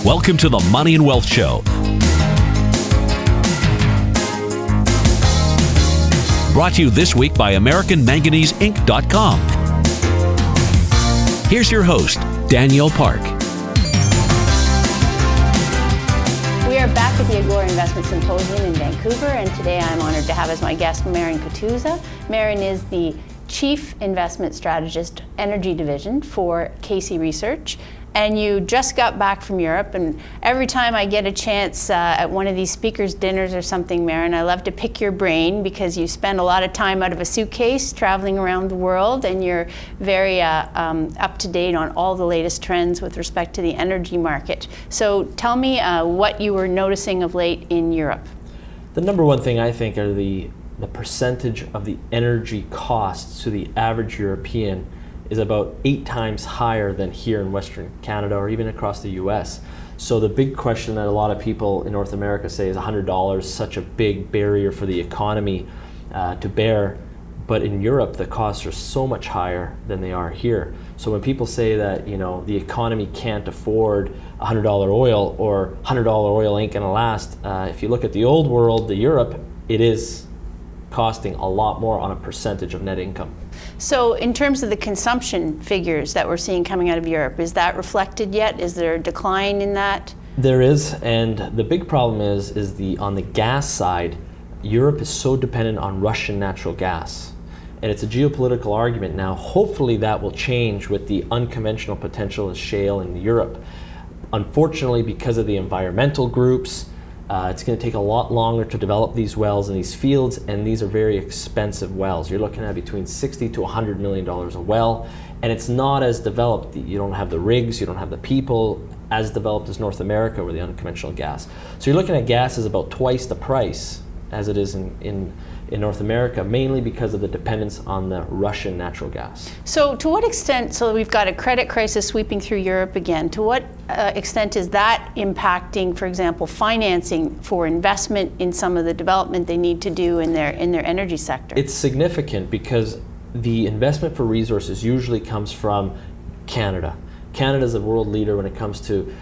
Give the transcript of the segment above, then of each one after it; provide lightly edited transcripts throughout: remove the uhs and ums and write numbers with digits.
Welcome to the Money and Wealth Show. Brought to you this week by AmericanManganeseInc.com. Here's your host, Danielle Park. We are back at the Agora Investment Symposium in Vancouver, and today I'm honored to have as my guest Marin Katusa. Marin is the Chief Investment Strategist, Energy Division for KC Research. And you just got back from Europe, and every time I get a chance at one of these speakers' dinners or something, Marin, I love to pick your brain because you spend a lot of time out of a suitcase traveling around the world, and you're very up to date on all the latest trends with respect to the energy market. So tell me what you were noticing of late in Europe. The number one thing I think are the percentage of the energy costs to the average European is about 8 times higher than here in Western Canada or even across the US. So the big question that a lot of people in North America say is $100 such a big barrier for the economy to bear. But in Europe, the costs are so much higher than they are here. So when people say that, you know, the economy can't afford $100 oil or $100 oil ain't gonna last, if you look at the old world, the Europe, it is costing a lot more on a percentage of net income. So in terms of the consumption figures that we're seeing coming out of Europe, is that reflected yet? Is there a decline in that? There is, and the big problem is on the gas side, Europe is so dependent on Russian natural gas. And it's a geopolitical argument now. Hopefully that will change with the unconventional potential of shale in Europe. Unfortunately, because of the environmental groups, it's going to take a lot longer to develop these wells in these fields, and these are very expensive wells. You're looking at between $60 to $100 million a well, and it's not as developed. You don't have the rigs, you don't have the people as developed as North America with the unconventional gas. So you're looking at gas is about twice the price as it is in North America, mainly because of the dependence on the Russian natural gas. So to what extent, so we've got a credit crisis sweeping through Europe again, to what extent is that impacting, for example, financing for investment in some of the development they need to do in their energy sector? It's significant because the investment for resources usually comes from Canada. Canada is a world leader when it comes to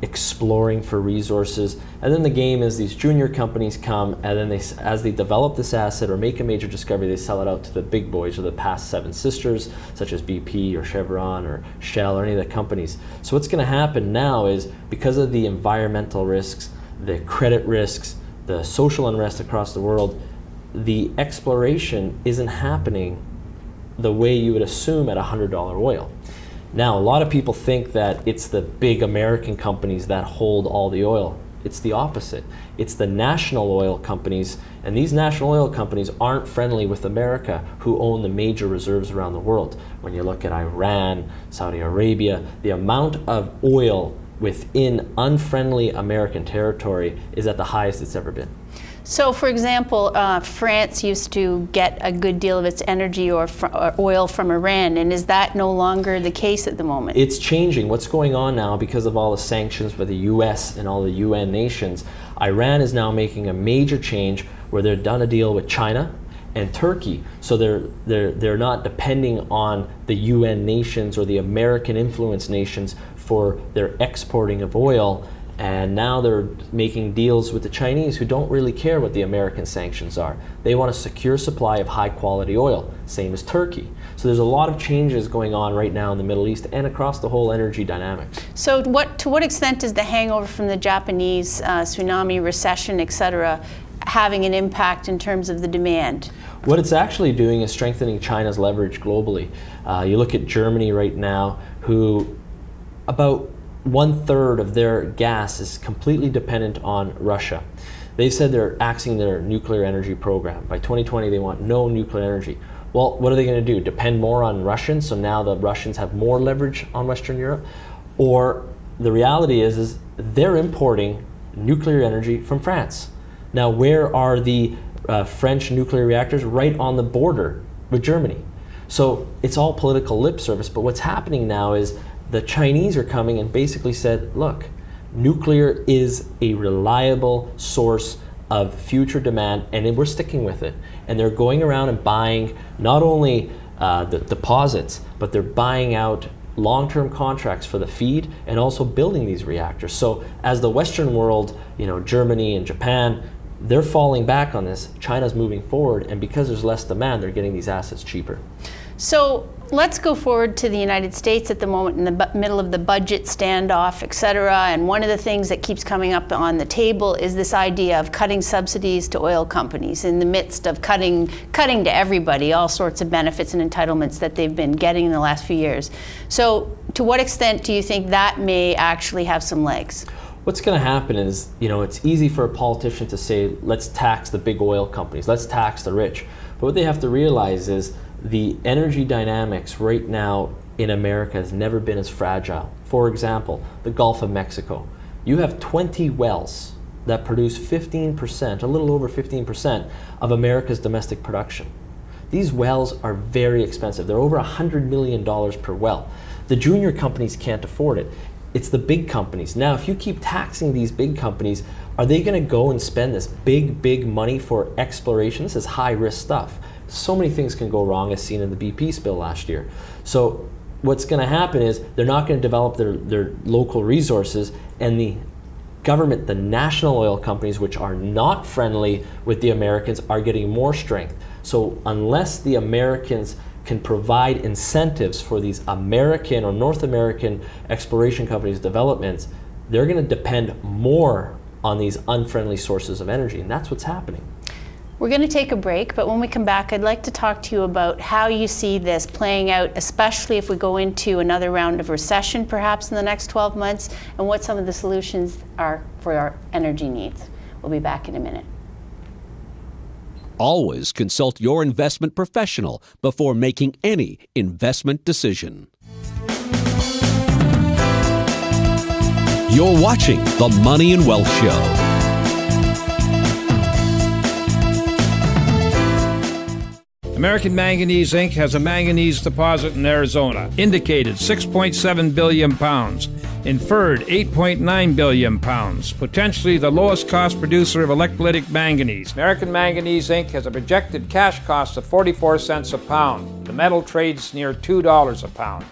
exploring for resources, and then the game is these junior companies come, and then as they develop this asset or make a major discovery, they sell it out to the big boys or the past 7 sisters, such as BP or Chevron or Shell or any of the companies. So what's going to happen now is, because of the environmental risks, the credit risks, the social unrest across the world, the exploration isn't happening the way you would assume at $100 oil. Now, a lot of people think that it's the big American companies that hold all the oil. It's the opposite. It's the national oil companies, and these national oil companies aren't friendly with America, who own the major reserves around the world. When you look at Iran, Saudi Arabia, the amount of oil within unfriendly American territory is at the highest it's ever been. So, for example, France used to get a good deal of its energy or oil from Iran, and is that no longer the case at the moment? It's changing. What's going on now, because of all the sanctions by the US and all the UN nations, Iran is now making a major change where they've done a deal with China and Turkey. So they're not depending on the UN nations or the American influence nations for their exporting of oil. And now they're making deals with the Chinese, who don't really care what the American sanctions are. They want a secure supply of high quality oil, same as Turkey. So there's a lot of changes going on right now in the Middle East and across the whole energy dynamics. So to what extent is the hangover from the Japanese tsunami, recession, et cetera, having an impact in terms of the demand? What it's actually doing is strengthening China's leverage globally. You look at Germany right now, who about 1/3 of their gas is completely dependent on Russia. They've said they're axing their nuclear energy program. By 2020, they want no nuclear energy. Well, what are they going to do? Depend more on Russians, so now the Russians have more leverage on Western Europe? Or the reality is they're importing nuclear energy from France. Now, where are the French nuclear reactors? Right on the border with Germany. So it's all political lip service, but what's happening now is the Chinese are coming and basically said, look, nuclear is a reliable source of future demand, and we're sticking with it. And they're going around and buying not only the deposits, but they're buying out long-term contracts for the feed and also building these reactors. So as the Western world, Germany and Japan, they're falling back on this. China's moving forward, and because there's less demand, they're getting these assets cheaper. So let's go forward to the United States at the moment, in the middle of the budget standoff, et cetera. And one of the things that keeps coming up on the table is this idea of cutting subsidies to oil companies in the midst of cutting to everybody, all sorts of benefits and entitlements that they've been getting in the last few years. So to what extent do you think that may actually have some legs? What's going to happen is, it's easy for a politician to say, let's tax the big oil companies, let's tax the rich. But what they have to realize is the energy dynamics right now in America has never been as fragile. For example, the Gulf of Mexico. You have 20 wells that produce 15%, a little over 15% of America's domestic production. These wells are very expensive. They're over $100 million per well. The junior companies can't afford it. It's the big companies. Now, if you keep taxing these big companies, are they going to go and spend this big money for exploration? This is high risk stuff. So many things can go wrong, as seen in the BP spill last year. So what's going to happen is they're not going to develop their local resources, and the government, the national oil companies, which are not friendly with the Americans, are getting more strength. So unless the Americans can provide incentives for these American or North American exploration companies' developments, they're going to depend more on these unfriendly sources of energy, and that's what's happening. We're going to take a break, but when we come back, I'd like to talk to you about how you see this playing out, especially if we go into another round of recession, perhaps in the next 12 months, and what some of the solutions are for our energy needs. We'll be back in a minute. Always consult your investment professional before making any investment decision. You're watching The Money and Wealth Show. American Manganese, Inc. has a manganese deposit in Arizona. Indicated 6.7 billion pounds. Inferred 8.9 billion pounds. Potentially the lowest cost producer of electrolytic manganese. American Manganese, Inc. has a projected cash cost of 44 cents a pound. The metal trades near $2 a pound.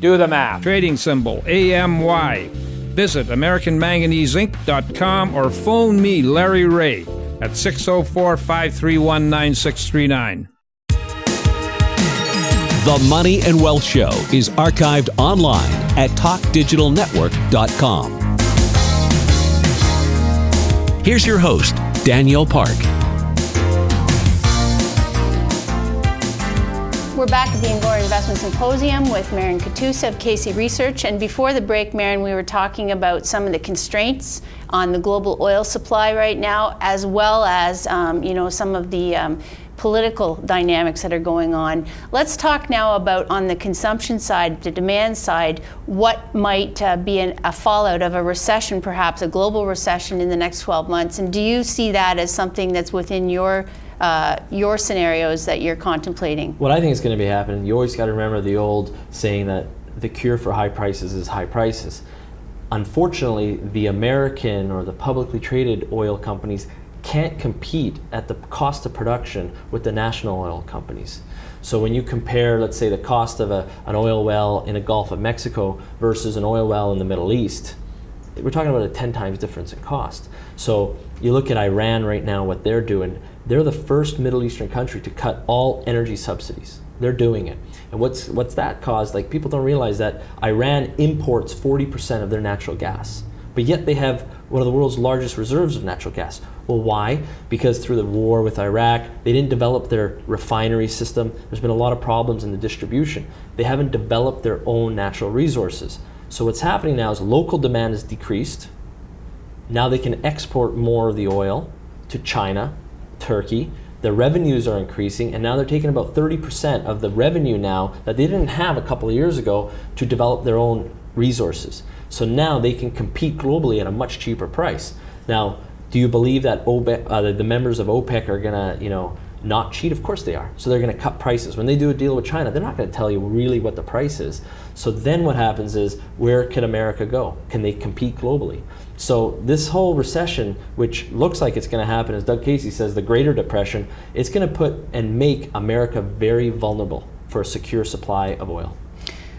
Do the math. Trading symbol AMY. Visit AmericanManganeseInc.com or phone me, Larry Ray, at 604-531-9639. The Money and Wealth Show is archived online at TalkDigitalNetwork.com. Here's your host, Danielle Park. We're back at the Angora Investment Symposium with Marin Katusa of Casey Research. And before the break, Marin, we were talking about some of the constraints on the global oil supply right now, as well as some of the political dynamics that are going on. Let's talk now about, on the consumption side, the demand side, what might be a fallout of a recession, perhaps a global recession in the next 12 months. And do you see that as something that's within your scenarios that you're contemplating? What I think is going to be happening, you always got to remember the old saying that the cure for high prices is high prices. Unfortunately, the American or the publicly traded oil companies can't compete at the cost of production with the national oil companies. So when you compare, let's say, the cost of an oil well in the Gulf of Mexico versus an oil well in the Middle East, we're talking about a 10 times difference in cost. So you look at Iran right now, what they're doing, they're the first Middle Eastern country to cut all energy subsidies. They're doing it. And what's that caused? Like, people don't realize that Iran imports 40% of their natural gas, but yet they have one of the world's largest reserves of natural gas. Well, why? Because through the war with Iraq, they didn't develop their refinery system. There's been a lot of problems in the distribution. They haven't developed their own natural resources. So what's happening now is local demand has decreased. Now they can export more of the oil to China, Turkey. Their revenues are increasing, and now they're taking about 30% of the revenue now that they didn't have a couple of years ago to develop their own resources. So now they can compete globally at a much cheaper price. Now, do you believe that the members of OPEC are gonna, not cheat? Of course they are. So they're gonna cut prices. When they do a deal with China, they're not gonna tell you really what the price is. So then what happens is, where can America go? Can they compete globally? So this whole recession, which looks like it's gonna happen, as Doug Casey says, the Greater Depression, it's gonna put and make America very vulnerable for a secure supply of oil.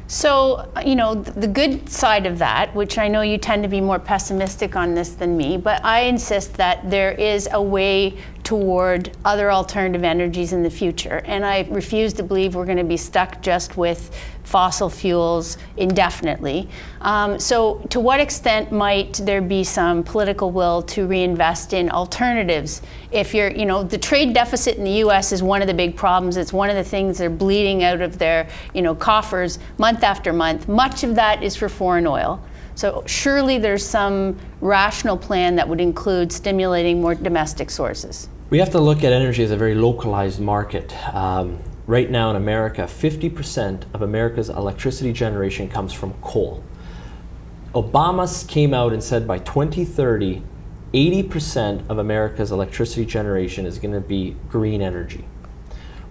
So, the good side of that, which I know you tend to be more pessimistic on this than me, but I insist that there is a way toward other alternative energies in the future. And I refuse to believe we're going to be stuck just with fossil fuels indefinitely. So to what extent might there be some political will to reinvest in alternatives? If you're, the trade deficit in the US is one of the big problems. It's one of the things they're bleeding out of their, coffers month after month. Much of that is for foreign oil. So surely there's some rational plan that would include stimulating more domestic sources. We have to look at energy as a very localized market. Right now in America, 50% of America's electricity generation comes from coal. Obama came out and said by 2030, 80% of America's electricity generation is going to be green energy.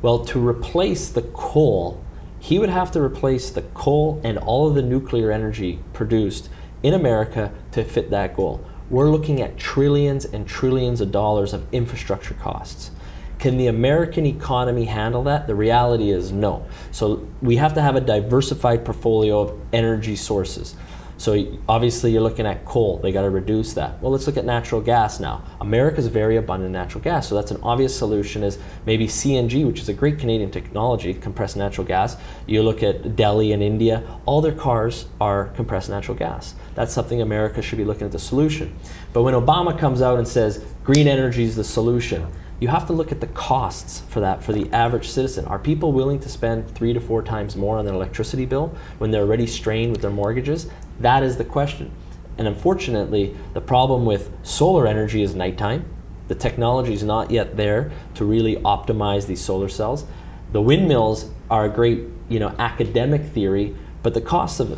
Well, to replace the coal, he would have to replace the coal and all of the nuclear energy produced in America to fit that goal. We're looking at trillions and trillions of dollars of infrastructure costs. Can the American economy handle that? The reality is no. So we have to have a diversified portfolio of energy sources. So obviously you're looking at coal, they got to reduce that. Well, let's look at natural gas now. America's very abundant in natural gas, so that's an obvious solution is maybe CNG, which is a great Canadian technology, compressed natural gas. You look at Delhi and India, all their cars are compressed natural gas. That's something America should be looking at the solution. But when Obama comes out and says green energy is the solution, you have to look at the costs for that for the average citizen. Are people willing to spend 3 to 4 times more on their electricity bill when they're already strained with their mortgages? That is the question. And unfortunately, the problem with solar energy is nighttime. The technology is not yet there to really optimize these solar cells. The windmills are a great, academic theory, but the cost of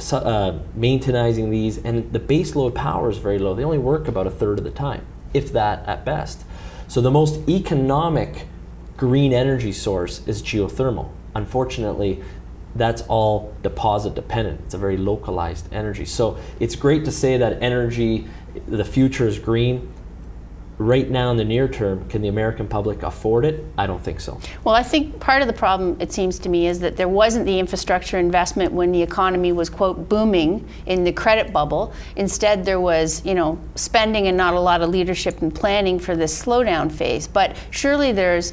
maintaining these and the base load power is very low. They only work about a third of the time, if that at best. So the most economic green energy source is geothermal. Unfortunately, that's all deposit dependent. It's a very localized energy. So it's great to say that energy, the future is green. Right now in the near term, can the American public afford it? I don't think so. Well, I think part of the problem, it seems to me, is that there wasn't the infrastructure investment when the economy was, quote, booming in the credit bubble. Instead, there was, spending and not a lot of leadership and planning for this slowdown phase. But surely there's,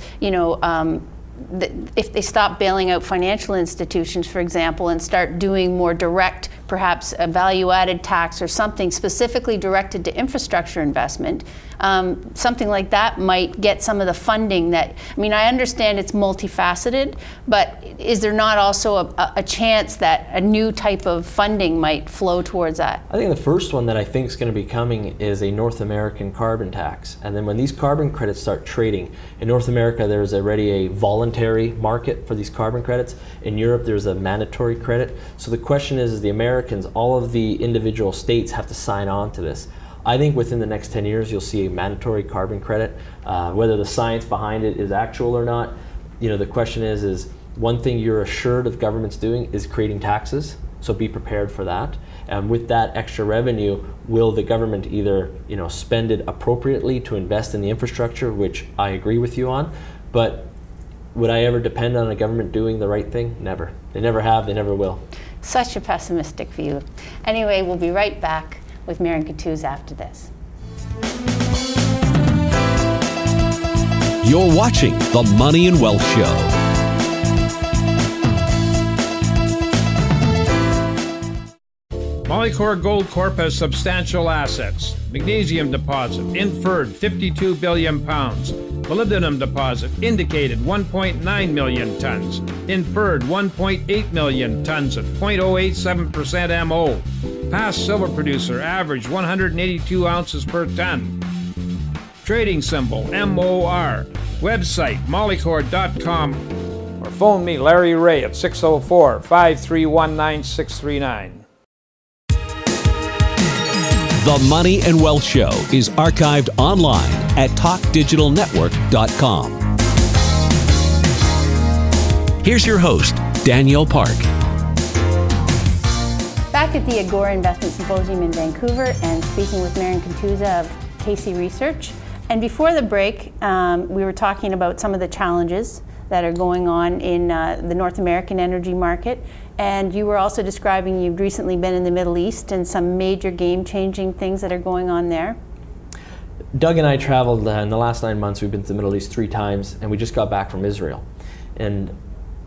if they stop bailing out financial institutions, for example, and start doing more direct, perhaps a value-added tax or something specifically directed to infrastructure investment, something like that might get some of the funding that, I understand it's multifaceted, but is there not also a chance that a new type of funding might flow towards that? I think the first one that I think is going to be coming is a North American carbon tax. And then when these carbon credits start trading, in North America there's already a voluntary market for these carbon credits. In Europe there's a mandatory credit. So the question is the Americans, all of the individual states have to sign on to this. I think within the next 10 years you'll see a mandatory carbon credit. Whether the science behind it is actual or not, the question is one thing you're assured of government's doing is creating taxes, so be prepared for that. And with that extra revenue, will the government either spend it appropriately to invest in the infrastructure, which I agree with you on, but would I ever depend on a government doing the right thing? Never. They never have, they never will. Such a pessimistic view. Anyway, we'll be right back with Marin Katusa after this. You're watching The Money and Wealth Show. Molycorp Gold Corp has substantial assets. Magnesium deposit, inferred 52 billion pounds. Molybdenum deposit, indicated 1.9 million tons. Inferred 1.8 million tons at 0.087% MO. Past silver producer, average 182 ounces per ton. Trading symbol, MOR. Website, molycorp.com. Or phone me, Larry Ray, at 604-531-9639. The Money and Wealth Show is archived online at talkdigitalnetwork.com. Here's your host, Danielle Park. Back at the Agora Investment Symposium in Vancouver and speaking with Marin Katusa of KC Research. And before the break, we were talking about some of the challenges that are going on in the North American energy market. And you were also describing you've recently been in the Middle East and some major game-changing things that are going on there. Doug and I traveled in the last 9 months. We've been to the Middle East 3 times, and we just got back from Israel. And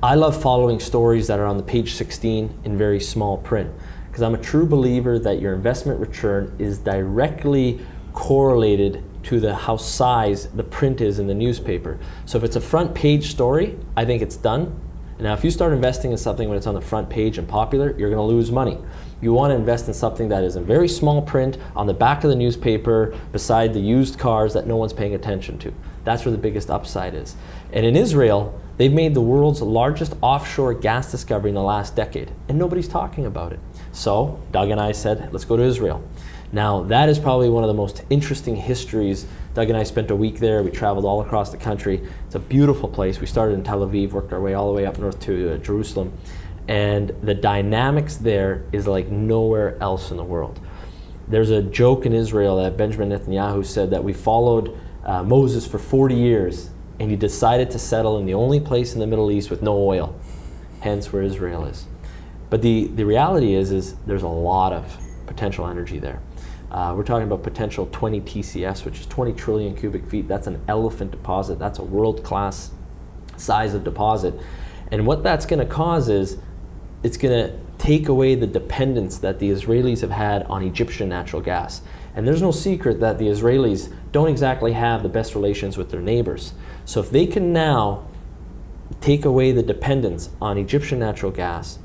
I love following stories that are on the page 16 in very small print, because I'm a true believer that your investment return is directly correlated to how size the print is in the newspaper. So if it's a front page story, I think it's done. And now if you start investing in something when it's on the front page and popular, you're going to lose money. You want to invest in something that is in very small print on the back of the newspaper beside the used cars that no one's paying attention to. That's where the biggest upside is. And in Israel, they've made the world's largest offshore gas discovery in the last decade, and nobody's talking about it. So Doug and I said, let's go to Israel. Now, that is probably one of the most interesting histories. Doug and I spent a week there. We traveled all across the country. It's a beautiful place. We started in Tel Aviv, worked our way all the way up north to Jerusalem. And the dynamics there is like nowhere else in the world. There's a joke in Israel that Benjamin Netanyahu said that we followed Moses for 40 years, and he decided to settle in the only place in the Middle East with no oil, hence where Israel is. But the reality is there's a lot of potential energy there. We're talking about potential 20 TCS, which is 20 trillion cubic feet. That's an elephant deposit. That's a world-class size of deposit. And what that's going to cause is it's going to take away the dependence that the Israelis have had on Egyptian natural gas. And there's no secret that the Israelis don't exactly have the best relations with their neighbors. So if they can now take away the dependence on Egyptian natural gas,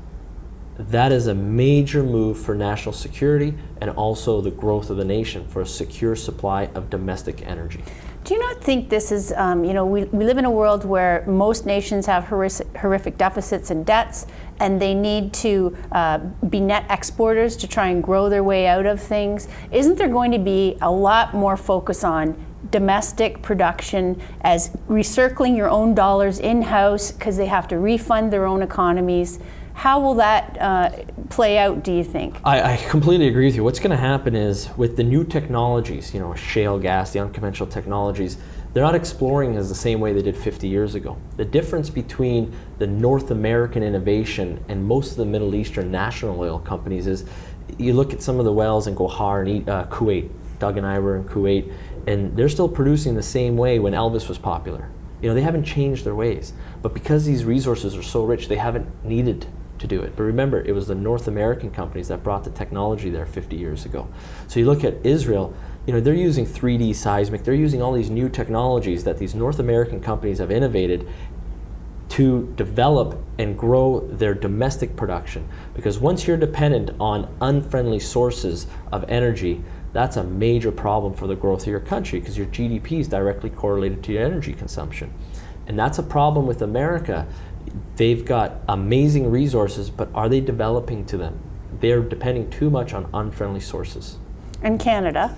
that is a major move for national security and also the growth of the nation for a secure supply of domestic energy. Do you not think this is, we live in a world where most nations have horrific deficits and debts, and they need to be net exporters to try and grow their way out of things? Isn't there going to be a lot more focus on domestic production as recircling your own dollars in-house because they have to refund their own economies? How will that play out, do you think? I completely agree with you. What's going to happen is with the new technologies, shale gas, the unconventional technologies, they're not exploring as the same way they did 50 years ago. The difference between the North American innovation and most of the Middle Eastern national oil companies is you look at some of the wells in Gohar and Kuwait. Doug and I were in Kuwait, and they're still producing the same way when Elvis was popular. They haven't changed their ways. But because these resources are so rich, they haven't needed to do it. But remember, it was the North American companies that brought the technology there 50 years ago. So you look at Israel, they're using 3D seismic, they're using all these new technologies that these North American companies have innovated to develop and grow their domestic production. Because once you're dependent on unfriendly sources of energy, that's a major problem for the growth of your country because your GDP is directly correlated to your energy consumption. And that's a problem with America. They've got amazing resources, but are they developing to them? They're depending too much on unfriendly sources. And Canada?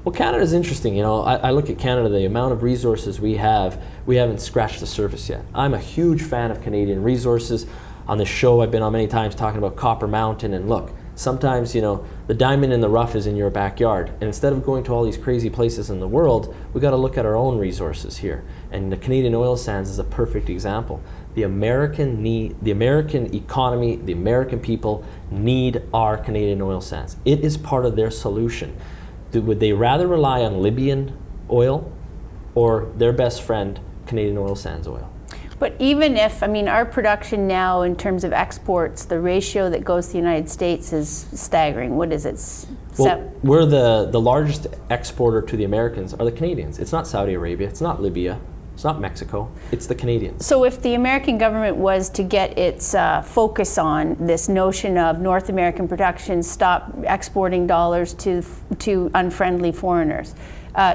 Well, Canada's interesting. I look at Canada, the amount of resources we haven't scratched the surface yet. I'm a huge fan of Canadian resources. On this show, I've been on many times talking about Copper Mountain, and look, sometimes, the diamond in the rough is in your backyard. And instead of going to all these crazy places in the world, we got to look at our own resources here. And the Canadian oil sands is a perfect example. The American economy, the American people need our Canadian oil sands. It is part of their solution. Would they rather rely on Libyan oil or their best friend, Canadian oil sands oil? But even if, our production now in terms of exports, the ratio that goes to the United States is staggering. What is it? Well, we're the largest exporter to the Americans are the Canadians. It's not Saudi Arabia, it's not Libya, it's not Mexico, it's the Canadians. So if the American government was to get its focus on this notion of North American production, stop exporting dollars to unfriendly foreigners,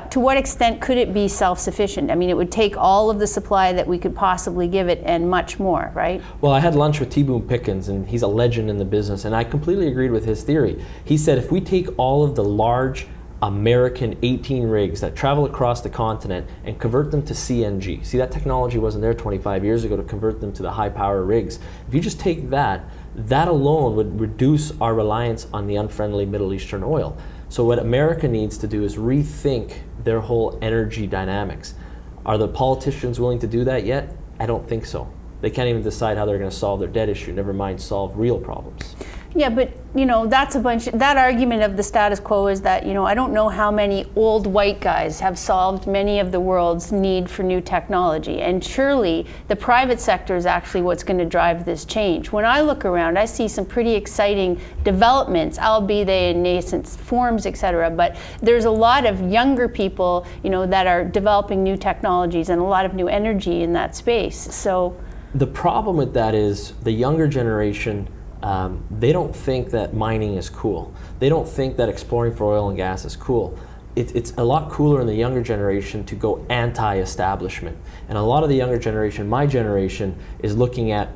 to what extent could it be self-sufficient? It would take all of the supply that we could possibly give it and much more, right? Well, I had lunch with T. Boone Pickens, and he's a legend in the business, and I completely agreed with his theory. He said if we take all of the large American 18 rigs that travel across the continent and convert them to CNG. See, that technology wasn't there 25 years ago to convert them to the high power rigs. If you just take that alone would reduce our reliance on the unfriendly Middle Eastern oil. So what America needs to do is rethink their whole energy dynamics. Are the politicians willing to do that yet? I don't think so. They can't even decide how they're going to solve their debt issue, never mind solve real problems. Yeah, but that argument of the status quo is that, I don't know how many old white guys have solved many of the world's need for new technology. And surely the private sector is actually what's going to drive this change. When I look around, I see some pretty exciting developments, albeit they in nascent forms, et cetera. But there's a lot of younger people, that are developing new technologies and a lot of new energy in that space. So the problem with that is the younger generation, they don't think that mining is cool. They don't think that exploring for oil and gas is cool. It's a lot cooler in the younger generation to go anti-establishment. And a lot of the younger generation, my generation, is looking at,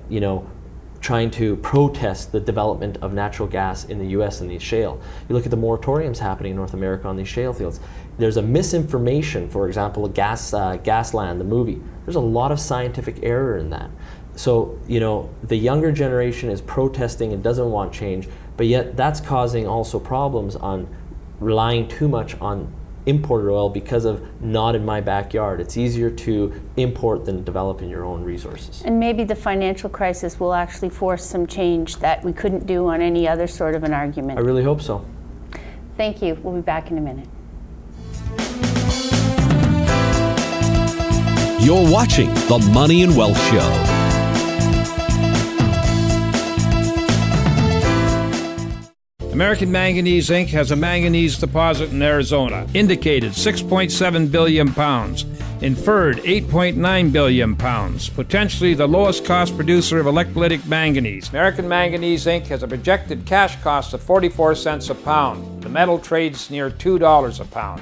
trying to protest the development of natural gas in the US and the shale. You look at the moratoriums happening in North America on these shale fields. There's a misinformation, for example, Gasland, the movie. There's a lot of scientific error in that. So, the younger generation is protesting and doesn't want change, but yet that's causing also problems on relying too much on imported oil because of not in my backyard. It's easier to import than develop in your own resources. And maybe the financial crisis will actually force some change that we couldn't do on any other sort of an argument. I really hope so. Thank you. We'll be back in a minute. You're watching The Money and Wealth Show. American Manganese Inc. has a manganese deposit in Arizona. Indicated 6.7 billion pounds. Inferred 8.9 billion pounds. Potentially the lowest cost producer of electrolytic manganese. American Manganese Inc. has a projected cash cost of 44 cents a pound. The metal trades near $2 a pound.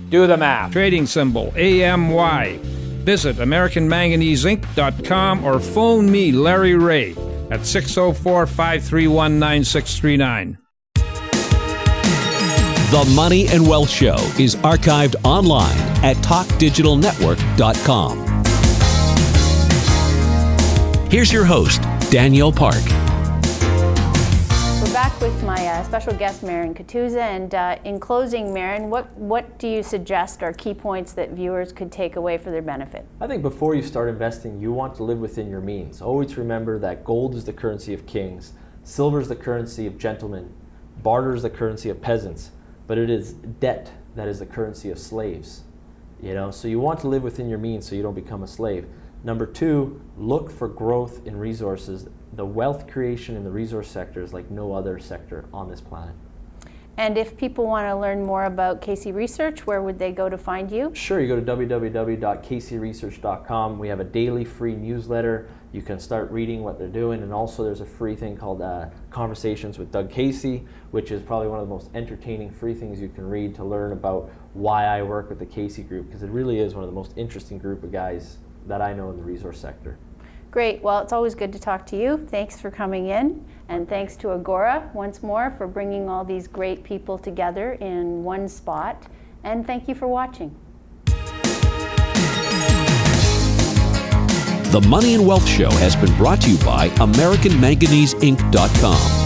Do the math. Trading symbol AMY. Visit AmericanManganeseInc.com or phone me, Larry Ray, at 604-531-9639. The Money and Wealth Show is archived online at TalkDigitalNetwork.com. Here's your host, Danielle Park. We're back with my special guest, Marin Katusa. And in closing, Marin, what do you suggest are key points that viewers could take away for their benefit? I think before you start investing, you want to live within your means. Always remember that gold is the currency of kings, silver is the currency of gentlemen, barter is the currency of peasants. But it is debt that is the currency of slaves. So you want to live within your means so you don't become a slave. Number two, look for growth in resources. The wealth creation in the resource sector is like no other sector on this planet. And if people want to learn more about KC Research, where would they go to find you? Sure, you go to www.kcresearch.com. We have a daily free newsletter. You can start reading what they're doing, and also there's a free thing called Conversations with Doug Casey, which is probably one of the most entertaining free things you can read to learn about why I work with the Casey Group, because it really is one of the most interesting group of guys that I know in the resource sector. Great. Well, it's always good to talk to you. Thanks for coming in. And thanks to Agora once more for bringing all these great people together in one spot. And thank you for watching. The Money and Wealth Show has been brought to you by AmericanManganeseInc.com.